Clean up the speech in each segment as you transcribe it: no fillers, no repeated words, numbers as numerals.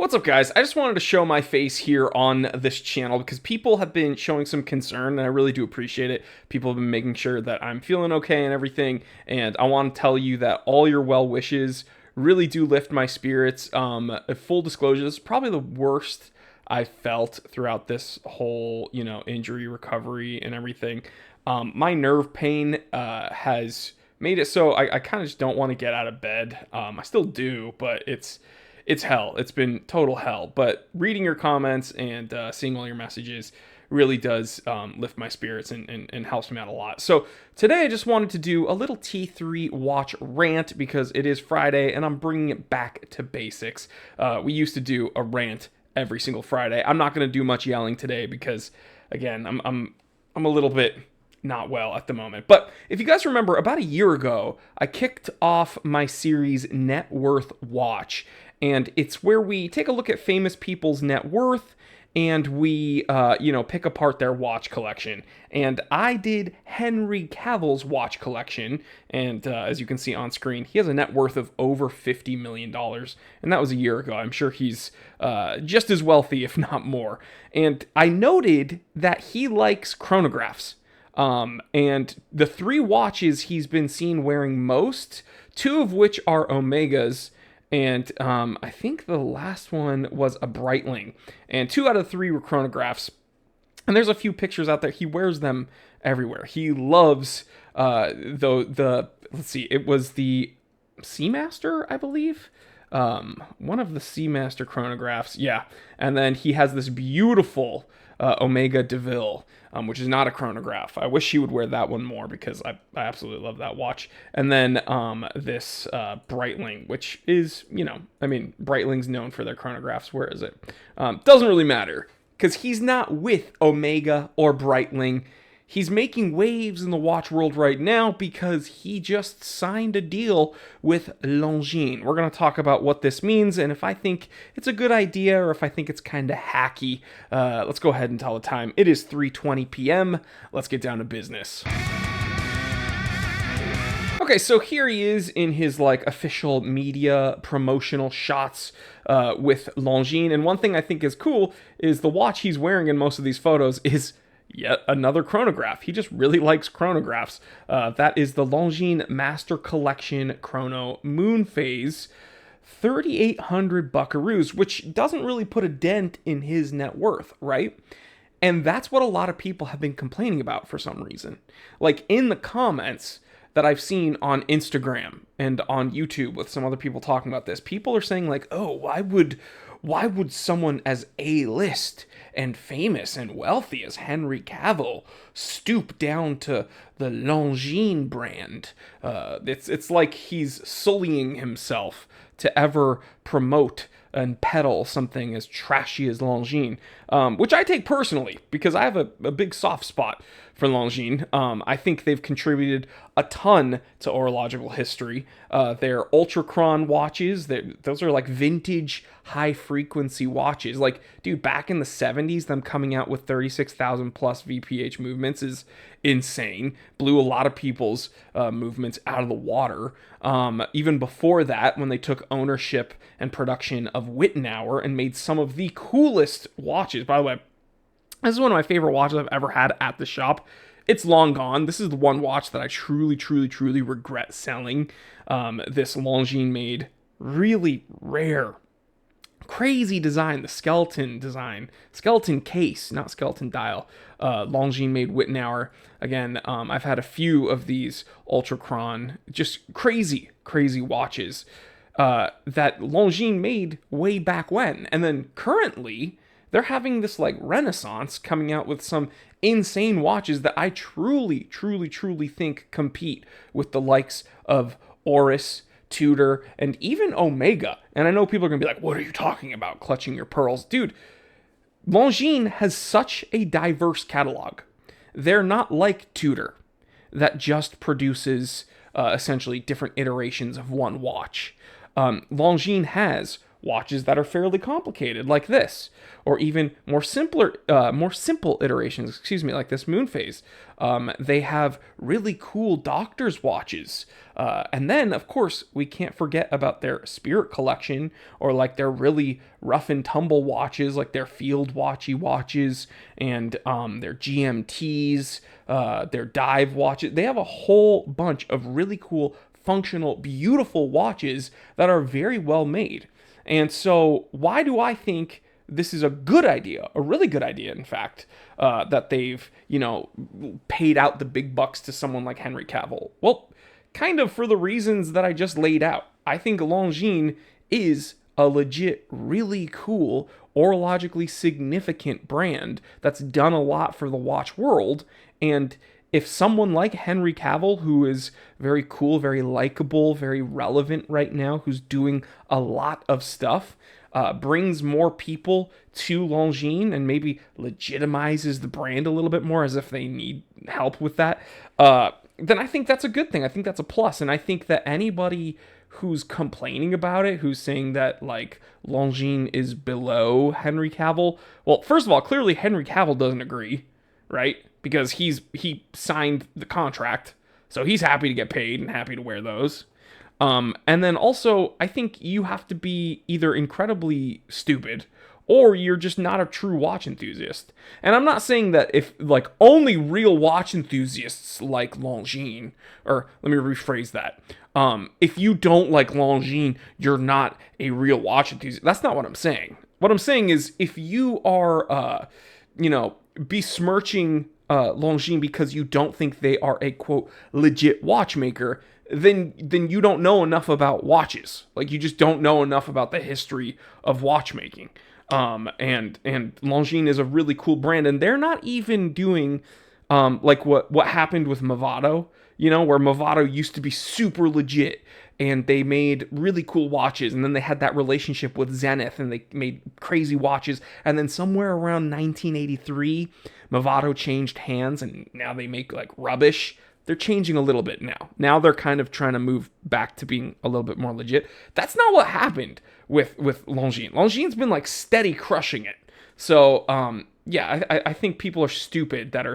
What's up, guys? I just wanted to show my face here on this channel because people have been showing some concern, and I really do appreciate it. People have been making sure that I'm feeling okay and everything, and I want to tell you that all your well wishes really do lift my spirits. Full disclosure, this is probably the worst I felt throughout this whole, injury recovery and everything. My nerve pain has made it so I kind of just don't want to get out of bed. I still do, but it's hell. It's been total hell. But reading your comments and seeing all your messages really does lift my spirits and helps me out a lot. So today I just wanted to do a little T3 watch rant because it is Friday and I'm bringing it back to basics. We used to do a rant every single Friday. I'm not going to do much yelling today because, again, I'm a little bit not well at the moment. But if you guys remember, about a year ago, I kicked off my series Net Worth Watch. And it's where we take a look at famous people's net worth and we, pick apart their watch collection. And I did Henry Cavill's watch collection. And as you can see on screen, he has a net worth of over $50 million. And that was a year ago. I'm sure he's just as wealthy, if not more. And I noted that he likes chronographs. And the three watches he's been seen wearing most, two of which are Omegas, and I think the last one was a Breitling, and 2 out of 3 were chronographs. And there's a few pictures out there. He wears them everywhere. He loves let's see, it was the Seamaster, I believe. One of the Seamaster chronographs, yeah. And then he has this beautiful Omega Deville, which is not a chronograph. I wish he would wear that one more because I absolutely love that watch. And then this Breitling, which is, Breitling's known for their chronographs. Where is it? Doesn't really matter because he's not with Omega or Breitling. He's making waves in the watch world right now because he just signed a deal with Longines. We're going to talk about what this means and if I think it's a good idea or if I think it's kind of hacky. Let's go ahead and tell the time. It is 3:20 p.m. Let's get down to business. Okay, so here he is in his official media promotional shots with Longines. And one thing I think is cool is the watch he's wearing in most of these photos is yet another chronograph. He just really likes chronographs. That is the Longines Master Collection Chrono Moon Phase, 3,800 buckaroos, which doesn't really put a dent in his net worth, right? And that's what a lot of people have been complaining about for some reason. Like in the comments that I've seen on Instagram and on YouTube with some other people talking about this, people are saying oh, why would someone as A-list and famous and wealthy as Henry Cavill stoop down to the Longines brand? It's like he's sullying himself to ever promote and peddle something as trashy as Longines, which I take personally because I have a big soft spot for Longines. I think they've contributed a ton to horological history. Their Ultrachron watches, those are vintage high-frequency watches. Dude, back in the 70s, them coming out with 36,000 plus VPH movements is insane. Blew a lot of people's movements out of the water. Even before that, when they took ownership and production of Wittenauer and made some of the coolest watches. By the way, this is one of my favorite watches I've ever had at the shop. It's long gone. This is the one watch that I truly, truly, truly regret selling. This Longines made really rare, crazy design, the skeleton case, not skeleton dial. Longines made Wittenauer. Again, I've had a few of these Ultrachron, just crazy, crazy watches that Longines made way back when. And then currently, they're having this renaissance coming out with some insane watches that I truly, truly, truly think compete with the likes of Oris, Tudor, and even Omega. And I know people are going to be like, what are you talking about? Clutching your pearls. Dude, Longines has such a diverse catalog. They're not like Tudor that just produces essentially different iterations of one watch. Longines has watches that are fairly complicated, like this, or even more simple iterations. Excuse me, like this moon phase. They have really cool doctor's watches, and then of course we can't forget about their spirit collection, or like their really rough and tumble watches, like their field watchy watches, and their GMTs, their dive watches. They have a whole bunch of really cool, functional, beautiful watches that are very well made. And so, why do I think this is a good idea, a really good idea, in fact, that they've, paid out the big bucks to someone like Henry Cavill? Well, kind of for the reasons that I just laid out. I think Longines is a legit, really cool, orologically significant brand that's done a lot for the watch world. And if someone like Henry Cavill, who is very cool, very likable, very relevant right now, who's doing a lot of stuff, brings more people to Longines and maybe legitimizes the brand a little bit more, as if they need help with that, then I think that's a good thing. I think that's a plus. And I think that anybody who's complaining about it, who's saying that like Longines is below Henry Cavill, well, first of all, clearly Henry Cavill doesn't agree, right? Because he signed the contract, so he's happy to get paid and happy to wear those. And then also, I think you have to be either incredibly stupid or you're just not a true watch enthusiast. And I'm not saying that if like only real watch enthusiasts like Longines, or let me rephrase that. If you don't like Longines, you're not a real watch enthusiast. That's not what I'm saying. What I'm saying is if you are, besmirching Longines because you don't think they are a quote legit watchmaker, then you don't know enough about watches. Like you just don't know enough about the history of watchmaking. And Longines is a really cool brand, and they're not even doing like what happened with Movado, where Movado used to be super legit and they made really cool watches, and then they had that relationship with Zenith and they made crazy watches, and then somewhere around 1983 Movado changed hands and now they make like rubbish. They're changing a little bit now. Now they're kind of trying to move back to being a little bit more legit. That's not what happened with Longines. Longines been like steady crushing it. So I think people are stupid that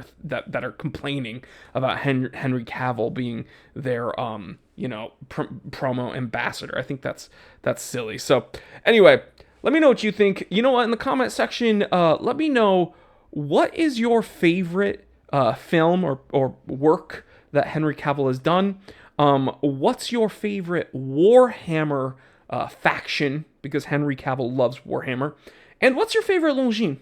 are complaining about Henry Cavill being their promo ambassador. I think that's silly. So anyway, let me know what you think. You know what? In the comment section, let me know what is your favorite film or work that Henry Cavill has done. What's your favorite Warhammer faction? Because Henry Cavill loves Warhammer. And what's your favorite Longines?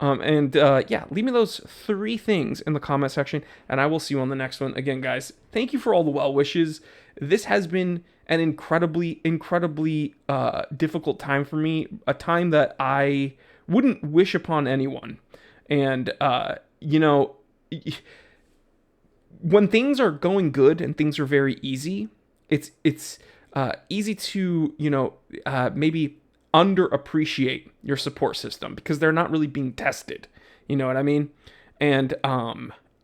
Leave me those 3 things in the comment section, and I will see you on the next one. Again, guys, thank you for all the well wishes. This has been an incredibly difficult time for me, a time that I wouldn't wish upon anyone. And, when things are going good and things are very easy, it's easy to, maybe underappreciate your support system because they're not really being tested. You know what I mean? And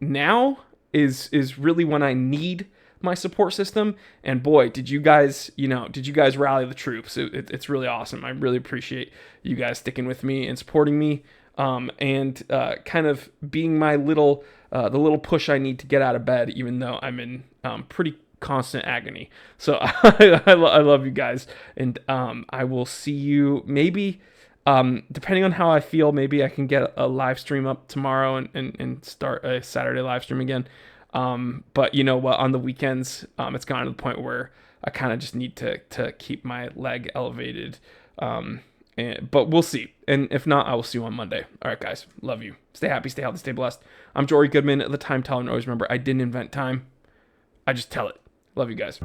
now is really when I need my support system. And boy, did you guys rally the troops. It's really awesome. I really appreciate you guys sticking with me and supporting me. And kind of being my the little push I need to get out of bed, even though I'm in pretty constant agony. So I love you guys, and I will see you maybe, depending on how I feel, maybe I can get a live stream up tomorrow and start a Saturday live stream again. But you know what, on the weekends, it's gotten to the point where I kind of just need to keep my leg elevated. But we'll see. And if not, I will see you on Monday. All right, guys. Love you. Stay happy, stay healthy, stay blessed. I'm Jory Goodman, the Time Teller. And always remember, I didn't invent time. I just tell it. Love you guys.